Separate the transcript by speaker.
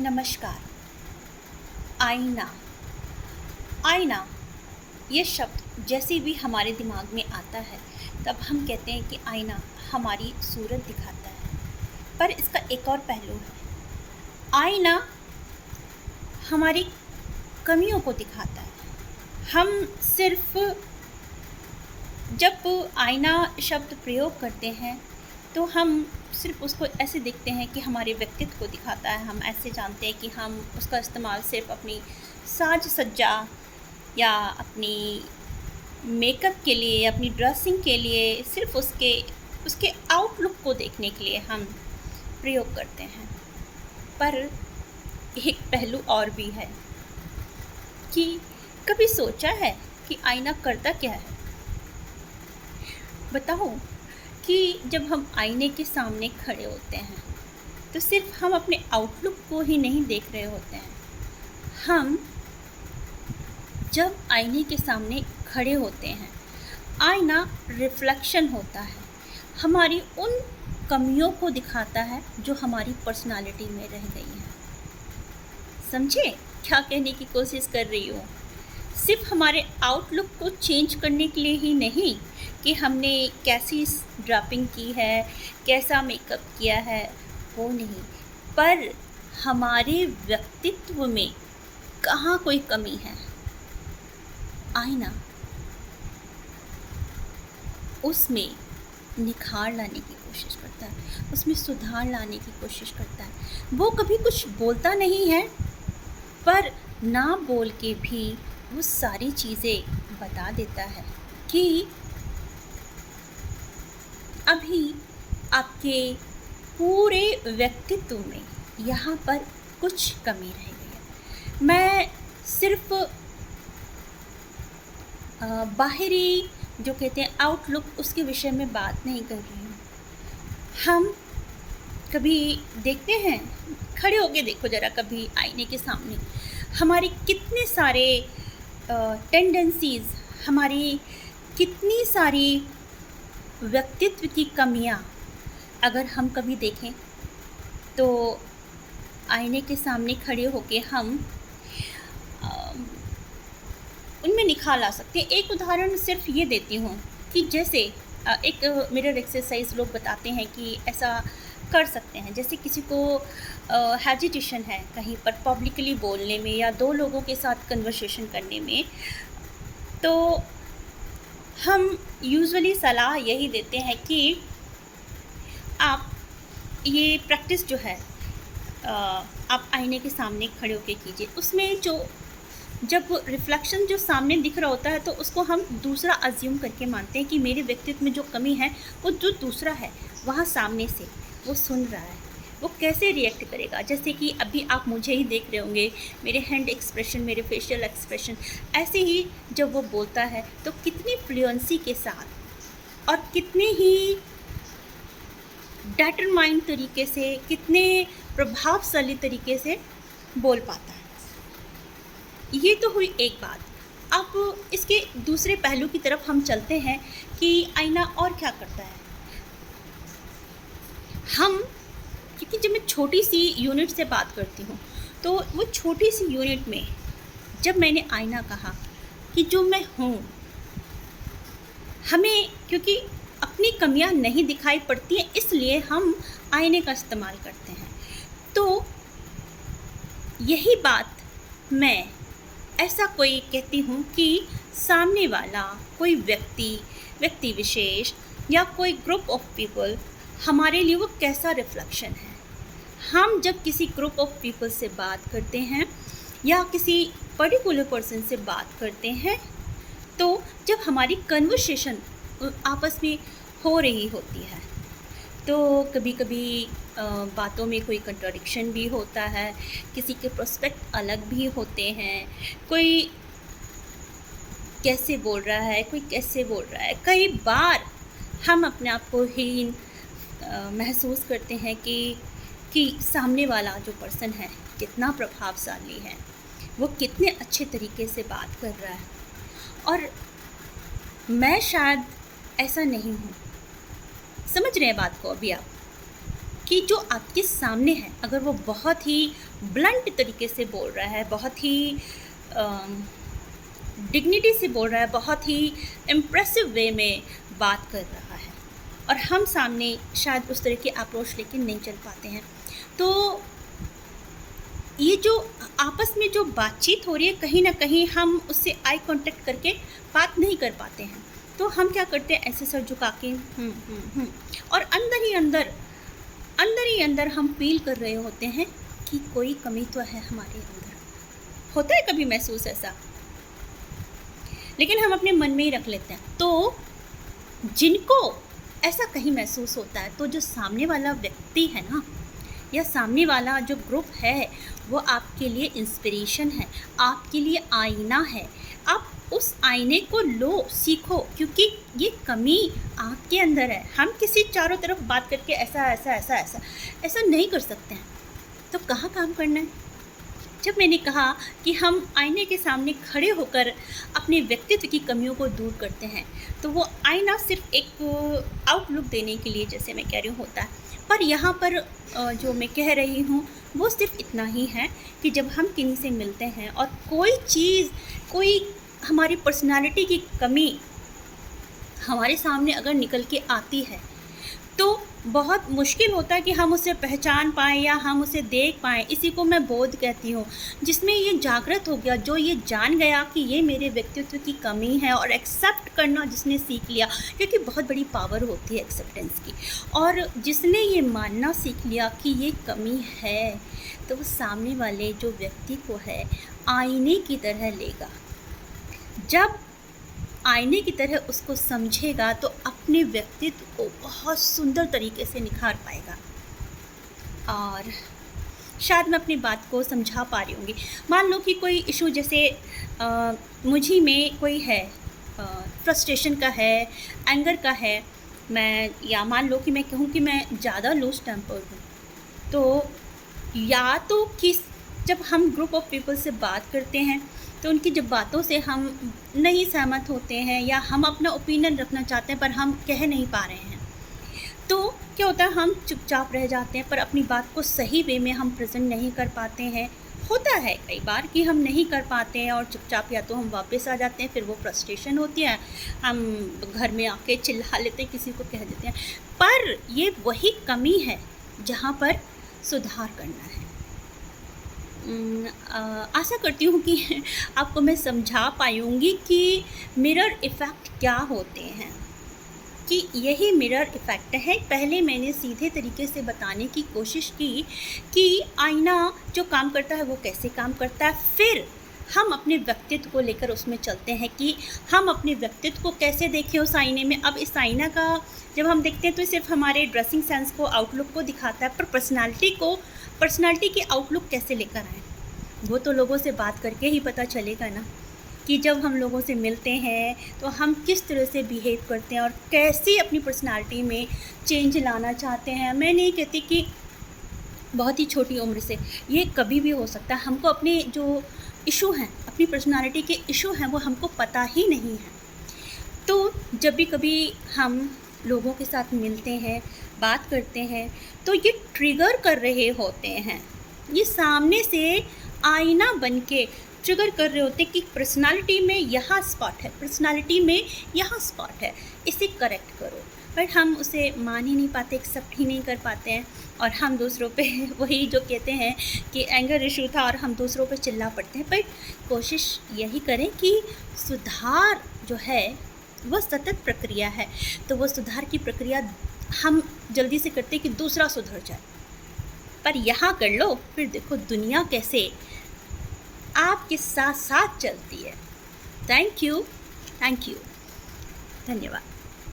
Speaker 1: नमस्कार। आईना। आईना ये शब्द जैसे भी हमारे दिमाग में आता है तब हम कहते हैं कि आईना हमारी सूरत दिखाता है। पर इसका एक और पहलू है। आईना हमारी कमियों को दिखाता है। हम सिर्फ जब आईना शब्द प्रयोग करते हैं तो हम सिर्फ उसको ऐसे देखते हैं कि हमारे व्यक्तित्व को दिखाता है। हम ऐसे जानते हैं कि हम उसका इस्तेमाल सिर्फ अपनी साज सज्जा या अपनी मेकअप के लिए, अपनी ड्रेसिंग के लिए, सिर्फ उसके उसके आउटलुक को देखने के लिए हम प्रयोग करते हैं। पर एक पहलू और भी है कि कभी सोचा है कि आईना करता क्या है? बताओ कि जब हम आईने के सामने खड़े होते हैं तो सिर्फ हम अपने आउटलुक को ही नहीं देख रहे होते हैं। हम जब आईने के सामने खड़े होते हैं, आईना रिफ्लेक्शन होता है, हमारी उन कमियों को दिखाता है जो हमारी पर्सनालिटी में रह गई हैं। समझे क्या कहने की कोशिश कर रही हूँ? सिर्फ हमारे आउटलुक को चेंज करने के लिए ही नहीं कि हमने कैसी ड्रापिंग की है, कैसा मेकअप किया है, वो नहीं, पर हमारे व्यक्तित्व में कहाँ कोई कमी है, आईना उसमें निखार लाने की कोशिश करता है, उसमें सुधार लाने की कोशिश करता है। वो कभी कुछ बोलता नहीं है, पर ना बोल के भी वो सारी चीज़ें बता देता है कि अभी आपके पूरे व्यक्तित्व में यहाँ पर कुछ कमी रह गई है। मैं सिर्फ बाहरी जो कहते हैं आउटलुक, उसके विषय में बात नहीं कर रही हूँ। हम कभी देखते हैं, खड़े होके देखो ज़रा कभी आईने के सामने, हमारे कितने सारे टेंडेंसीज़, हमारी कितनी सारी व्यक्तित्व की कमियाँ अगर हम कभी देखें तो आईने के सामने खड़े होके हम उनमें निखार ला सकते हैं। एक उदाहरण सिर्फ ये देती हूँ कि जैसे एक मिरर एक्सरसाइज लोग बताते हैं कि ऐसा कर सकते हैं। जैसे किसी को हेजिटेशन है कहीं पर पब्लिकली बोलने में या दो लोगों के साथ कन्वर्सेशन करने में, तो हम यूजुअली सलाह यही देते हैं कि आप ये प्रैक्टिस जो है आप आईने के सामने खड़े होकर कीजिए। उसमें जो जब रिफ्लेक्शन जो सामने दिख रहा होता है तो उसको हम दूसरा अज्यूम करके मानते हैं कि मेरे व्यक्तित्व में जो कमी है वो जो दूसरा है वहाँ सामने से वो सुन रहा है, वो कैसे रिएक्ट करेगा। जैसे कि अभी आप मुझे ही देख रहे होंगे, मेरे हैंड एक्सप्रेशन, मेरे फेशियल एक्सप्रेशन, ऐसे ही जब वो बोलता है तो कितनी फ्लुएंसी के साथ और कितने ही डिटरमाइंड तरीके से, कितने प्रभावशाली तरीके से बोल पाता है। ये तो हुई एक बात। अब इसके दूसरे पहलू की तरफ हम चलते हैं कि आईना और क्या करता है। हम, क्योंकि जब मैं छोटी सी यूनिट से बात करती हूँ तो वो छोटी सी यूनिट में जब मैंने आईना कहा कि जो मैं हूँ, हमें क्योंकि अपनी कमियां नहीं दिखाई पड़ती हैं इसलिए हम आईने का इस्तेमाल करते हैं। तो यही बात मैं ऐसा कोई कहती हूँ कि सामने वाला कोई व्यक्ति विशेष या कोई ग्रुप ऑफ पीपल हमारे लिए वो कैसा रिफ्लेक्शन है। हम जब किसी ग्रुप ऑफ पीपल से बात करते हैं या किसी पर्टिकुलर पर्सन से बात करते हैं तो जब हमारी कन्वर्सेशन आपस में हो रही होती है तो कभी कभी बातों में कोई कंट्राडिक्शन भी होता है, किसी के प्रोस्पेक्ट अलग भी होते हैं, कोई कैसे बोल रहा है, कोई कैसे बोल रहा है। कई बार हम अपने आप को हीन महसूस करते हैं कि सामने वाला जो पर्सन है कितना प्रभावशाली है, वो कितने अच्छे तरीके से बात कर रहा है और मैं शायद ऐसा नहीं हूँ। समझ रहे हैं बात को अभी आप कि जो आपके सामने है, अगर वो बहुत ही ब्लंट तरीके से बोल रहा है, बहुत ही डिग्निटी से बोल रहा है, बहुत ही इम्प्रेसिव वे में बात कर रहा है, और हम सामने शायद उस तरह की अप्रोच लेके नहीं चल पाते हैं, तो ये जो आपस में जो बातचीत हो रही है, कहीं ना कहीं हम उससे आई कांटेक्ट करके बात नहीं कर पाते हैं। तो हम क्या करते हैं, ऐसे सर झुका के और अंदर ही अंदर हम फील कर रहे होते हैं कि कोई कमी तो है हमारे अंदर। होता है कभी महसूस ऐसा, लेकिन हम अपने मन में ही रख लेते हैं। तो जिनको ऐसा कहीं महसूस होता है, तो जो सामने वाला व्यक्ति है ना, या सामने वाला जो ग्रुप है, वो आपके लिए इंस्पिरेशन है, आपके लिए आईना है। आप उस आईने को लो, सीखो, क्योंकि ये कमी आपके अंदर है। हम किसी चारों तरफ बात करके ऐसा नहीं कर सकते हैं। तो कहाँ काम करना है? जब मैंने कहा कि हम आईने के सामने खड़े होकर अपने व्यक्तित्व की कमियों को दूर करते हैं, तो वो आईना सिर्फ एक आउटलुक देने के लिए, जैसे मैं कह रही हूँ, होता है। पर यहाँ पर जो मैं कह रही हूँ वो सिर्फ इतना ही है कि जब हम किन्हीं से मिलते हैं और कोई चीज़, कोई हमारी पर्सनालिटी की कमी हमारे सामने अगर निकल के आती है, तो बहुत मुश्किल होता है कि हम उसे पहचान पाएँ या हम उसे देख पाएँ। इसी को मैं बोध कहती हूँ, जिसमें ये जागृत हो गया, जो ये जान गया कि ये मेरे व्यक्तित्व की कमी है, और एक्सेप्ट करना जिसने सीख लिया, क्योंकि बहुत बड़ी पावर होती है एक्सेप्टेंस की। और जिसने ये मानना सीख लिया कि ये कमी है, तो वो सामने वाले जो व्यक्ति को है आईने की तरह लेगा। जब आईने की तरह उसको समझेगा, तो अपने व्यक्तित्व को बहुत सुंदर तरीके से निखार पाएगा। और शायद मैं अपनी बात को समझा पा रही होंगी। मान लो कि कोई इशू, जैसे मुझे में कोई है, फ्रस्ट्रेशन का है, एंगर का है, या मान लो कि मैं कहूँ कि मैं ज़्यादा लूज टेम्पर्ड हूँ, तो या तो जब हम ग्रुप ऑफ पीपल से बात करते हैं, तो उनकी जब बातों से हम नहीं सहमत होते हैं, या हम अपना ओपिनियन रखना चाहते हैं पर हम कह नहीं पा रहे हैं, तो क्या होता है, हम चुपचाप रह जाते हैं, पर अपनी बात को सही वे में हम प्रेजेंट नहीं कर पाते हैं। होता है कई बार कि हम नहीं कर पाते हैं और चुपचाप या तो हम वापस आ जाते हैं, फिर वो फ्रस्ट्रेशन होती है, हम घर में आके चिल्ला लेते हैं, किसी को कह देते हैं। पर ये वही कमी है जहाँ पर सुधार करना है। आशा करती हूँ कि आपको मैं समझा पाऊँगी कि मिरर इफ़ेक्ट क्या होते हैं, कि यही मिरर इफ़ेक्ट है। पहले मैंने सीधे तरीके से बताने की कोशिश की कि आईना जो काम करता है वो कैसे काम करता है, फिर हम अपने व्यक्तित्व को लेकर उसमें चलते हैं कि हम अपने व्यक्तित्व को कैसे देखें उस आईने में। अब इस आईना का जब हम देखते हैं तो सिर्फ हमारे ड्रेसिंग सेंस को, आउटलुक को दिखाता है, पर पर्सनालिटी की आउटलुक कैसे लेकर आए, वो तो लोगों से बात करके ही पता चलेगा ना, कि जब हम लोगों से मिलते हैं तो हम किस तरह से बिहेव करते हैं और कैसे अपनी पर्सनालिटी में चेंज लाना चाहते हैं। मैं नहीं कहती कि बहुत ही छोटी उम्र से, ये कभी भी हो सकता है। हमको अपने जो इशू हैं, अपनी पर्सनालिटी के इशू हैं, वो हमको पता ही नहीं है। तो जब भी कभी हम लोगों के साथ मिलते हैं, बात करते हैं, तो ये ट्रिगर कर रहे होते हैं, ये सामने से आईना बन के ट्रिगर कर रहे होते हैं कि पर्सनालिटी में यहाँ स्पॉट है, पर्सनालिटी में यहाँ स्पॉट है, इसे करेक्ट करो। बट हम उसे मान ही नहीं पाते, एक्सेप्ट ही नहीं कर पाते हैं, और हम दूसरों पे वही जो कहते हैं कि एंगर इशू था और हम दूसरों पे चिल्ला पड़ते हैं। पर कोशिश यही करें कि सुधार जो है वह सतत प्रक्रिया है, तो वो सुधार की प्रक्रिया हम जल्दी से करते हैं कि दूसरा सुधर जाए, पर यहाँ कर लो, फिर देखो दुनिया कैसे आपके साथ साथ चलती है। थैंक यू, धन्यवाद।